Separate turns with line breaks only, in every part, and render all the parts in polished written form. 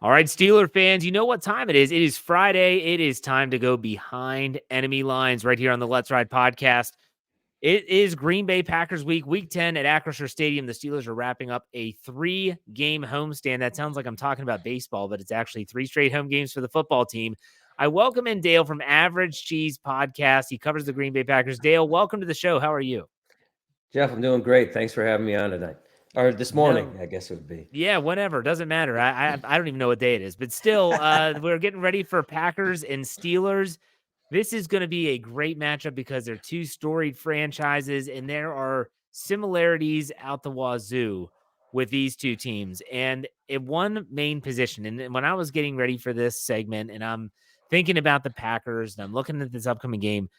All right, Steeler fans, you know what time it is. It is Friday. It is time to go behind enemy lines right here on the Let's Ride podcast. It is Green Bay Packers week 10 at Acrisure Stadium. The Steelers are wrapping up a 3-game homestand. That sounds like I'm talking about baseball, but it's actually 3 straight home games for the football team. I welcome in Dale from Average Cheese Podcast. He covers the Green Bay Packers. Dale, welcome to the show. How are you?
Jeff, I'm doing great. Thanks for having me on tonight. Or this morning,
No.
I guess it would be.
Yeah, whatever. Doesn't matter. I don't even know what day it is, but still, we're getting ready for Packers and Steelers. This is going to be a great matchup because they're two storied franchises, and there are similarities out the wazoo with these two teams. And in one main position, and when I was getting ready for this segment, and I'm thinking about the Packers, and I'm looking at this upcoming game,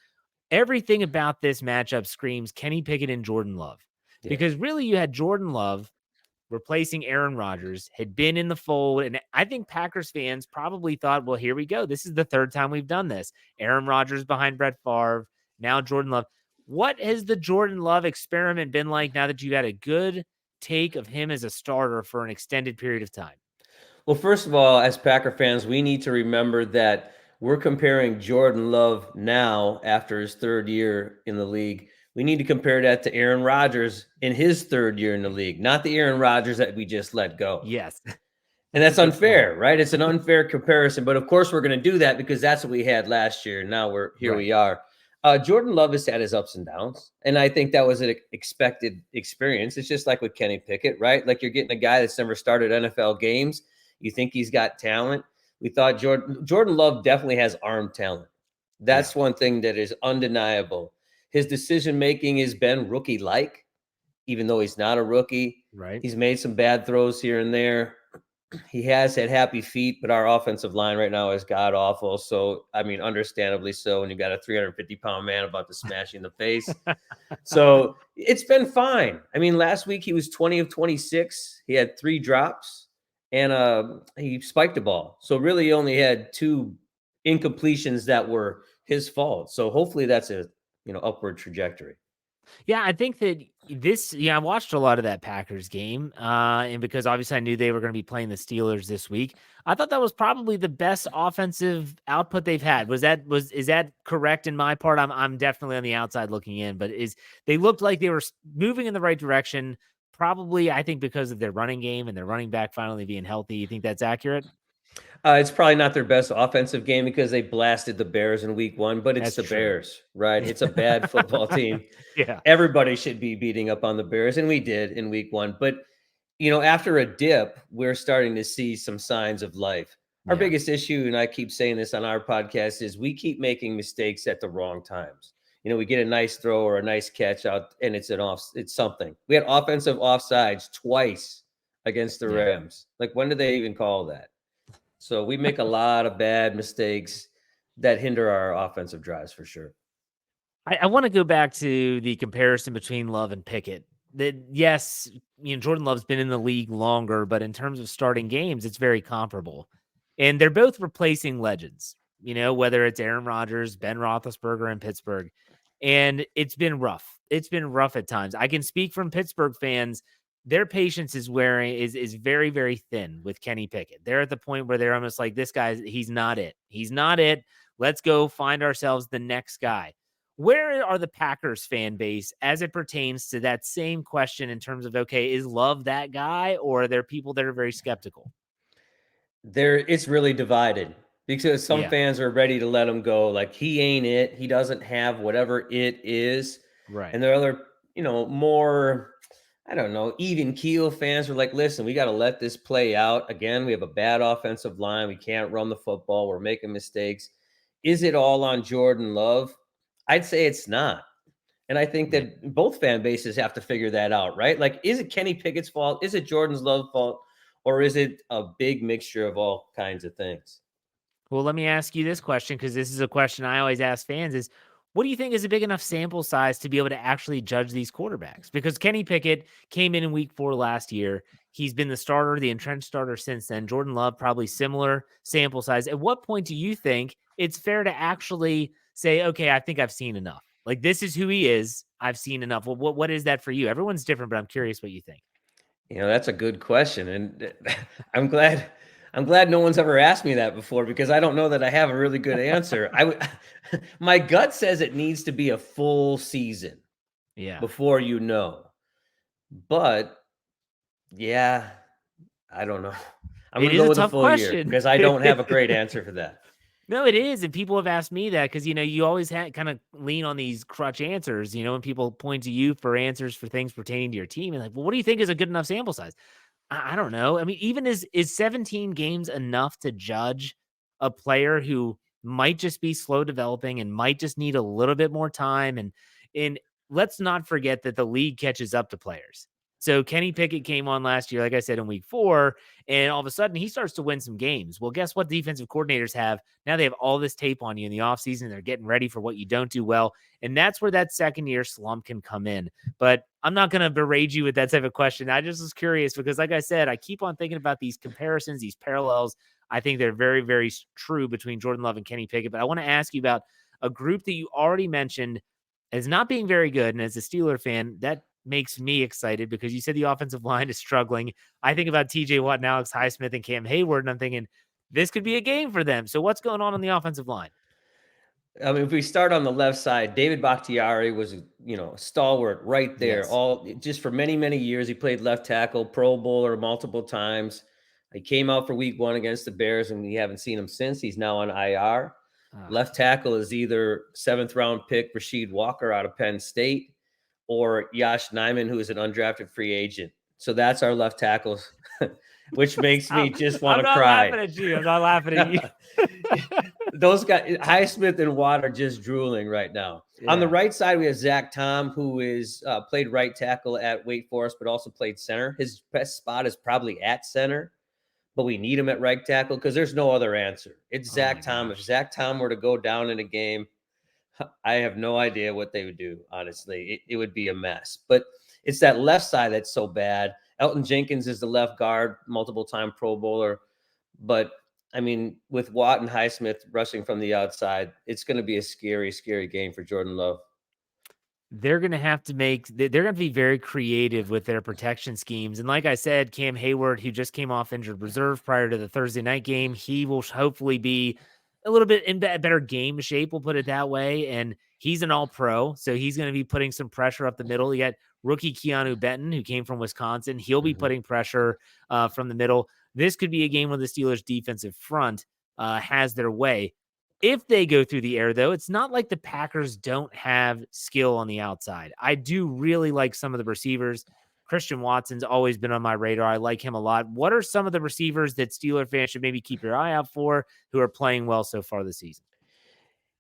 everything about this matchup screams Kenny Pickett and Jordan Love.
Yeah.
Because really, you had Jordan Love replacing Aaron Rodgers, had been in the fold. And I think Packers fans probably thought, well, here we go. This is the third time we've done this. Aaron Rodgers behind Brett Favre, now Jordan Love. What has the Jordan Love experiment been like now that you've had a good take of him as a starter for an extended period of time?
Well, first of all, as Packer fans, we need to remember that we're comparing Jordan Love now after his third year in the league. We need to compare that to Aaron Rodgers in his third year in the league, not the Aaron Rodgers that we just let go.
Yes.
And
That's a
that's
good point.
unfair, right? It's an unfair comparison. But of course, we're going to do that because that's what we had last year. And now here
Right.
we are. Jordan Love has had his ups and downs. And I think that was an expected experience. It's just like with Kenny Pickett, right? Like you're getting a guy that's never started NFL games. You think he's got talent. We thought Jordan Love definitely has arm talent.
Yeah.
That's one thing that is undeniable. His decision making has been rookie like, even though he's not a rookie.
Right.
He's made some bad throws here and there. He has had happy feet, but our offensive line right now is god awful. So, I mean, understandably so when you got a 350-pound man about to smash you in the face. So it's been fine. I mean, last week he was 20 of 26. He had 3 drops and he spiked the ball. So really he only had 2 incompletions that were his fault. So hopefully that's a upward trajectory.
Yeah, I think that I watched a lot of that Packers game. And because obviously I knew they were going to be playing the Steelers this week, I thought that was probably the best offensive output they've had. Is that correct in my part? I'm definitely on the outside looking in, but they looked like they were moving in the right direction. Probably, I think because of their running game and their running back finally being healthy. You think that's accurate?
It's probably not their best offensive game because they blasted the Bears in week 1, but it's
That's
the
true.
Bears, right? It's a bad football team.
Yeah.
Everybody should be beating up on the Bears, and we did in week 1. But, after a dip, we're starting to see some signs of life. Our
Yeah.
biggest issue, and I keep saying this on our podcast, is we keep making mistakes at the wrong times. We get a nice throw or a nice catch out, and it's something. We had offensive offsides twice against the
Yeah.
Rams. Like, when did they even call that? So we make a lot of bad mistakes that hinder our offensive drives for sure.
I want to go back to the comparison between Love and Pickett. That yes, Jordan Love's been in the league longer, but in terms of starting games, it's very comparable. And they're both replacing legends, whether it's Aaron Rodgers, Ben Roethlisberger in Pittsburgh. And it's been rough. It's been rough at times. I can speak from Pittsburgh fans. Their patience is very, very thin with Kenny Pickett. They're at the point where they're almost like, this guy, he's not it. He's not it. Let's go find ourselves the next guy. Where are the Packers fan base as it pertains to that same question in terms of, okay, is Love that guy, or are there people that are very skeptical?
It's really divided because some
Yeah,
fans are ready to let him go. Like he ain't it. He doesn't have whatever it is.
right.
And there are other, more, I don't know, even keel fans are like, listen, we got to let this play out. Again, we have a bad offensive line. We can't run the football. We're making mistakes. Is it all on Jordan Love? I'd say it's not. And I think
Yeah.
that both fan bases have to figure that out, right? Like, is it Kenny Pickett's fault? Is it Jordan's Love fault? Or is it a big mixture of all kinds of things?
Well, let me ask you this question, because this is a question I always ask fans is, what do you think is a big enough sample size to be able to actually judge these quarterbacks? Because Kenny Pickett came in week 4 last year. He's been the starter, the entrenched starter since then. Jordan Love, probably similar sample size. At what point do you think it's fair to actually say, okay, I think I've seen enough? Like, this is who he is. I've seen enough. Well, what is that for you? Everyone's different, but I'm curious what you think.
That's a good question. And I'm glad I'm glad no one's ever asked me that before because I don't know that I have a really good answer. My gut says it needs to be a full season
Yeah.
before you know. But yeah, I don't know. I'm
It
going to
is
go
a
with a
tough
full year
question.
because I don't have a great answer for that.
No, it is, and people have asked me that because, you always kind of lean on these crutch answers, when people point to you for answers for things pertaining to your team, and like, "Well, what do you think is a good enough sample size?" I don't know. I mean, even is 17 games enough to judge a player who might just be slow developing and might just need a little bit more time? And let's not forget that the league catches up to players. So Kenny Pickett came on last year, like I said, in week 4, and all of a sudden he starts to win some games. Well, guess what defensive coordinators have? Now they have all this tape on you in the offseason. They're getting ready for what you don't do well. And that's where that second year slump can come in. But I'm not going to berate you with that type of question. I just was curious because, like I said, I keep on thinking about these comparisons, these parallels. I think they're very, very true between Jordan Love and Kenny Pickett. But I want to ask you about a group that you already mentioned as not being very good. And as a Steeler fan, that makes me excited because you said the offensive line is struggling. I think about TJ Watt and Alex Highsmith and Cam Hayward, and I'm thinking this could be a game for them. So what's going on the offensive line?
I mean, if we start on the left side, David Bakhtiari was, a stalwart right there.
Yes.
All just for many, many years, he played left tackle, Pro Bowler multiple times. He came out for week 1 against the Bears, and we haven't seen him since. He's now on IR.
Ah,
Left tackle is either 7th round pick Rasheed Walker out of Penn State or Yash Nyman, who is an undrafted free agent. So that's our left tackles, which makes me just want
I'm
to
not laughing
cry.
at you. I'm not laughing at you.
Those guys, Highsmith and Watt, are just drooling right now. On the
Yeah.
right side, we have Zach Tom, who is played right tackle at Wake Forest, but also played center. His best spot is probably at center, but we need him at right tackle because there's no other answer. It's
Oh my
Zach Tom. If
gosh.
Zach Tom were to go down in a game, I have no idea what they would do, honestly. It would be a mess. But it's that left side that's so bad. Elton Jenkins is the left guard, multiple-time Pro Bowler. But, I mean, with Watt and Highsmith rushing from the outside, it's going to be a scary, scary game for Jordan Love.
They're going to have to they're going to be very creative with their protection schemes. And like I said, Cam Hayward, who just came off injured reserve prior to the Thursday night game, he will hopefully be a little bit in better game shape. We'll put it that way. And he's an all pro. So he's going to be putting some pressure up the middle. You got rookie Keanu Benton, who came from Wisconsin. He'll be
Mhm.
putting pressure from the middle. This could be a game where the Steelers defensive front has their way. If they go through the air, though, it's not like the Packers don't have skill on the outside. I do really like some of the receivers. Christian Watson's always been on my radar. I like him a lot. What are some of the receivers that Steeler fans should maybe keep your eye out for who are playing well so far this season?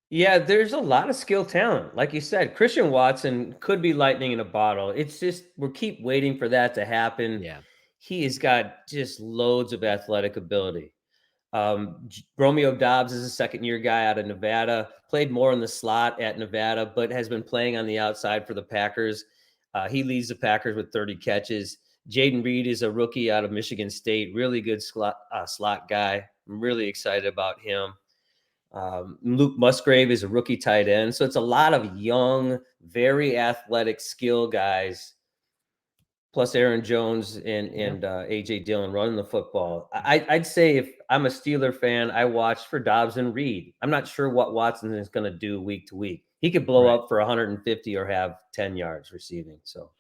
Yeah, there's a lot of skill talent. Like you said, Christian Watson could be lightning in a bottle. It's just we keep waiting for that to happen.
Yeah.
He has got just loads of athletic ability. Romeo Dobbs is a second-year guy out of Nevada, played more in the slot at Nevada, but has been playing on the outside for the Packers. He leads the Packers with 30 catches. Jaden Reed is a rookie out of Michigan State, really good slot guy. I'm really excited about him. Luke Musgrave is a rookie tight end. So it's a lot of young, very athletic skill guys, plus Aaron Jones and AJ Dillon running the football. I'd say if I'm a Steeler fan, I watch for Dobbs and Reed. I'm not sure what Watson is going to do week to week. He could blow
Right.
up for 150 or have 10 yards receiving. So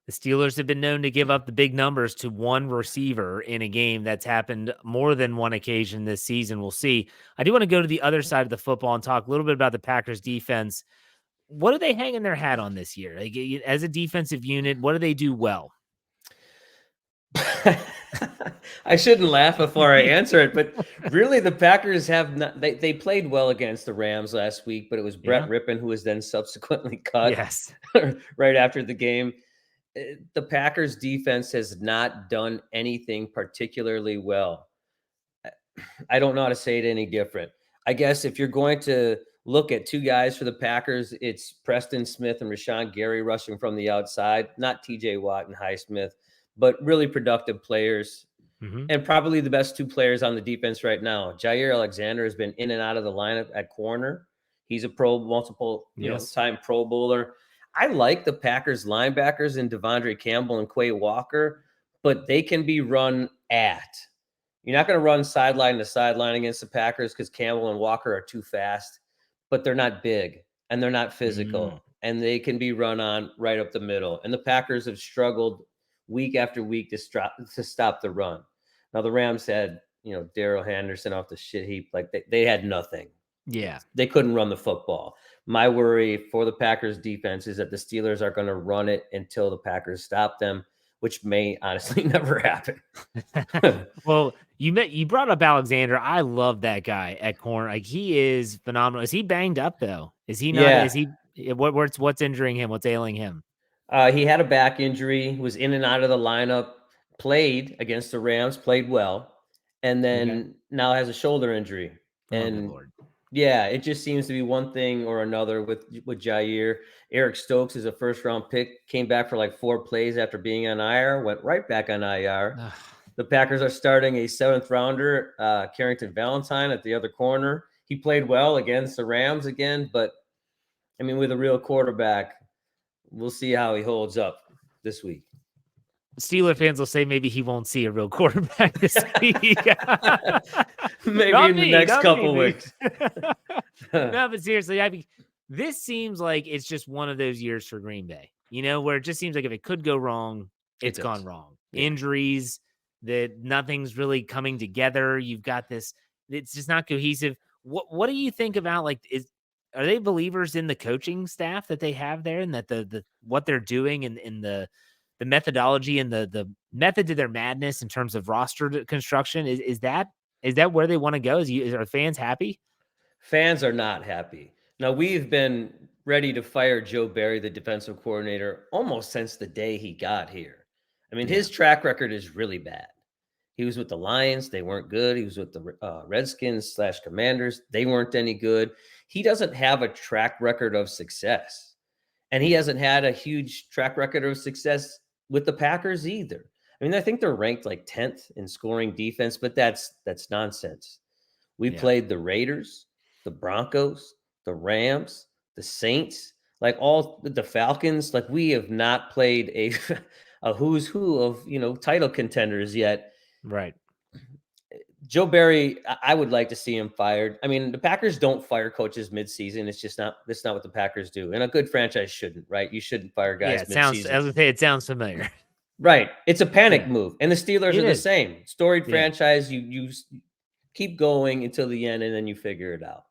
The Steelers have been known to give up the big numbers to one receiver in a game. That's happened more than one occasion this season. We'll see. I do want to go to the other side of the football and talk a little bit about the Packers defense. What are they hanging their hat on this year? Like, as a defensive unit, what do they do well?
I shouldn't laugh before I answer it, but really the Packers have not, they played well against the Rams last week, but it was Brett
Yeah.
Rippon who was then subsequently cut
Yes.
right after the game. The Packers defense has not done anything particularly well. I don't know how to say it any different. I guess if you're going to look at two guys for the Packers, it's Preston Smith and Rashawn Gary rushing from the outside, not TJ Watt and Highsmith, but really productive players
Hmm.
and probably the best two players on the defense right now. Jair Alexander has been in and out of the lineup at corner. He's a multiple,
Yes.
time Pro Bowler. I like the Packers linebackers in Devondre Campbell and Quay Walker, but they can be run at. You're not going to run sideline to sideline against the Packers because Campbell and Walker are too fast, but they're not big and they're not physical, and they can be run on right up the middle. And the Packers have struggled week after week to stop the run. Now the Rams had, Darrell Henderson off the shit heap. Like they had nothing.
Yeah.
They couldn't run the football. My worry for the Packers defense is that the Steelers are going to run it until the Packers stop them, which may honestly never happen.
Well, you brought up Alexander. I love that guy at corner. Like, he is phenomenal. Is he banged up though? Is he not?
Yeah.
Is he? What's injuring him? What's ailing him?
He had a back injury, was in and out of the lineup, played against the Rams, played well, and then now has a shoulder injury.
Oh,
And
good Lord.
yeah, it just seems to be one thing or another with Jair. Eric Stokes is a first-round pick, came back for like 4 plays after being on IR, went right back on IR. The Packers are starting a 7th-rounder, Carrington Valentine at the other corner. He played well against the Rams again, but, I mean, with a real quarterback, we'll see how he holds up this week.
Steeler fans will say maybe he won't see a real quarterback this week.
Maybe in the next couple weeks.
No, but seriously, I mean, this seems like it's just one of those years for Green Bay, where it just seems like if it could go wrong, it's gone wrong. Yeah. Injuries, that nothing's really coming together. You've got this, it's just not cohesive. What do you think about, like, are they believers in the coaching staff that they have there, and that the what they're doing and the methodology and the method to their madness in terms of roster construction? Is that where they want to go? Are fans happy?
Fans are not happy. Now, we've been ready to fire Joe Barry, the defensive coordinator, almost since the day he got here. I mean, his track record is really bad. He was with the Lions. They weren't good. He was with the Redskins/Commanders. They weren't any good. He doesn't have a track record of success. And he hasn't had a huge track record of success with the Packers either. I mean, I think they're ranked like 10th in scoring defense, but that's nonsense. We played the Raiders, the Broncos, the Rams, the Saints, like all the Falcons. Like, we have not played a who's who of, title contenders yet.
Right.
Joe Barry, I would like to see him fired. I mean, the Packers don't fire coaches midseason. That's not what the Packers do. And a good franchise shouldn't, right? You shouldn't fire guys midseason.
It sounds familiar.
Right. It's a panic move. And the Steelers are the same. Storied franchise. You keep going until the end, and then you figure it out.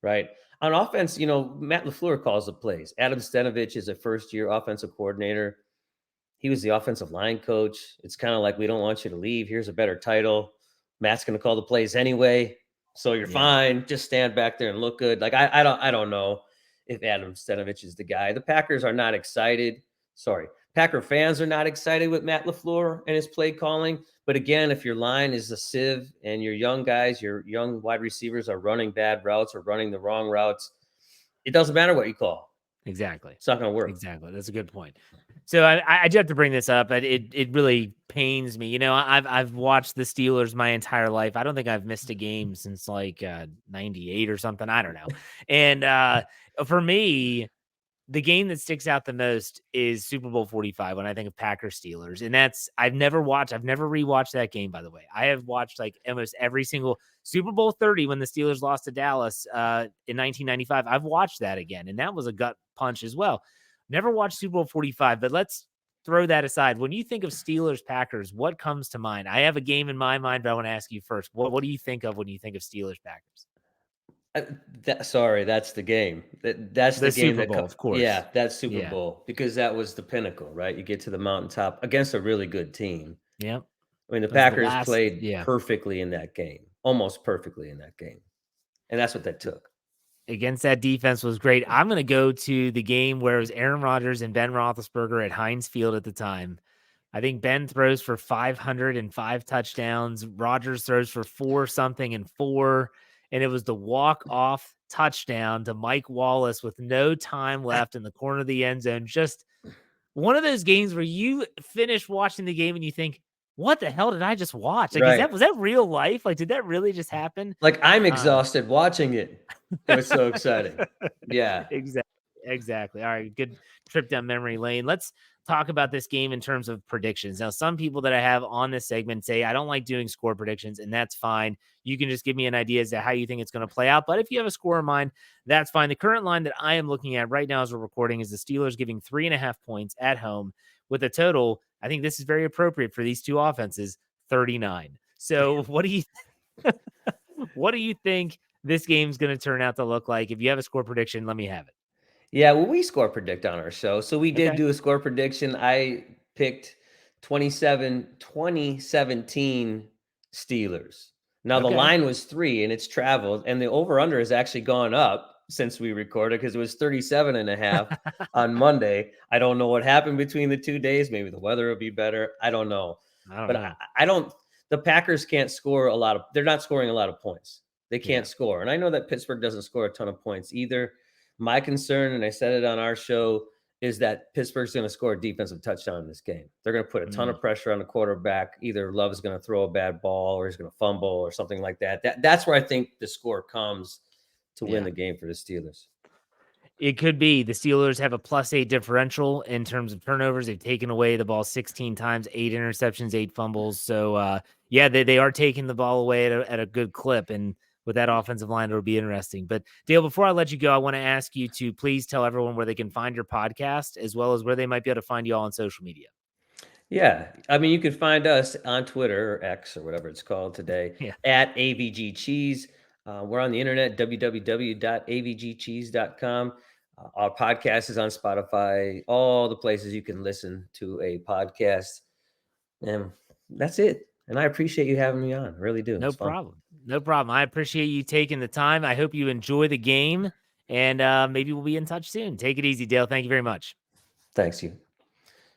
Right. On offense, Matt LaFleur calls the plays. Adam Stenovich is a first-year offensive coordinator. He was the offensive line coach. It's kind of like, we don't want you to leave. Here's a better title. Matt's going to call the plays anyway, so you're fine. Just stand back there and look good. Like, I don't know if Adam Stenovich is the guy. The Packers are not excited. Sorry, Packer fans are not excited with Matt LaFleur and his play calling. But again, if your line is a sieve and your young guys, your young wide receivers are running bad routes or running the wrong routes, it doesn't matter what you call.
Exactly.
It's not going to work.
Exactly. That's a good point. So I do have to bring this up, but it really pains me. I've watched the Steelers my entire life. I don't think I've missed a game since like 98 or something. I don't know. And for me, the game that sticks out the most is Super Bowl 45 when I think of Packers Steelers. And I've never rewatched that game, by the way. I have watched like almost every single Super Bowl 30 when the Steelers lost to Dallas in 1995. I've watched that again, and that was a gut punch as well. Never watched Super Bowl 45, but let's throw that aside. When you think of Steelers Packers, what comes to mind? I have a game in my mind, but I want to ask you first. What do you think of when you think of Steelers Packers?
That's the game. That's the game
Super Bowl, of course.
Yeah, that's Super Bowl, because that was the pinnacle, right? You get to the mountaintop against a really good team.
Yeah.
I mean, the Packers played perfectly in that game, almost perfectly in that game. And that's what that took.
Against that defense was great. I'm going to go to the game where it was Aaron Rodgers and Ben Roethlisberger at Heinz Field at the time. I think Ben throws for 505 touchdowns. Rodgers throws for 4-something and 4. And it was the walk-off touchdown to Mike Wallace with no time left in the corner of the end zone. Just one of those games where you finish watching the game and you think, what the hell did I just watch? Like, was that real life? Like, did that really just happen?
Like, I'm exhausted watching it. It was so exciting. Yeah.
Exactly. Exactly. All right. Good trip down memory lane. Let's talk about this game in terms of predictions. Now, some people that I have on this segment say I don't like doing score predictions, and that's fine. You can just give me an idea as to how you think it's going to play out. But if you have a score in mind, that's fine. The current line that I am looking at right now as we're recording is the Steelers giving 3.5 points at home with a total. I think this is very appropriate for these two offenses, 39. So what do you think this game's going to turn out to look like? If you have a score prediction, let me have it.
Yeah, well, we score predict on our show. So we did
Okay.
do a score prediction. I picked 2017 Steelers. Now the
Okay.
line was 3 and it's traveled, and the over-under has actually gone up since we recorded because it was 37 and a half on Monday. I don't know what happened between the 2 days. Maybe the weather will be better. I don't know.
I don't
But
know.
I don't the Packers can't score a lot of they're not scoring a lot of points. They
Yeah.
can't score. And I know that Pittsburgh doesn't score a ton of points either. My concern, and I said it on our show, is that Pittsburgh's going to score a defensive touchdown in this game. They're going to put a ton
Mm,
of pressure on the quarterback. Either Love is going to throw a bad ball or he's going to fumble or something like that. That's where I think the score comes to win
yeah.
the game for the Steelers.
It could be. The Steelers have a +8 differential in terms of turnovers. They've taken away the ball 16 times, 8 interceptions, 8 fumbles. So, yeah, they are taking the ball away at a good clip. And with that offensive line, it'll be interesting. But, Dale, before I let you go, I want to ask you to please tell everyone where they can find your podcast as well as where they might be able to find you all on social media.
Yeah. I mean, you can find us on Twitter or X or whatever it's called today
Yeah.
at AVG Cheese. We're on the internet, www.avgcheese.com. Our podcast is on Spotify, all the places you can listen to a podcast. And that's it. And I appreciate you having me on. Really do.
No
It's fun.
problem. No problem. I appreciate you taking the time. I hope you enjoy the game. And maybe we'll be in touch soon. Take it easy, Dale. Thank you very much.
Thanks, you.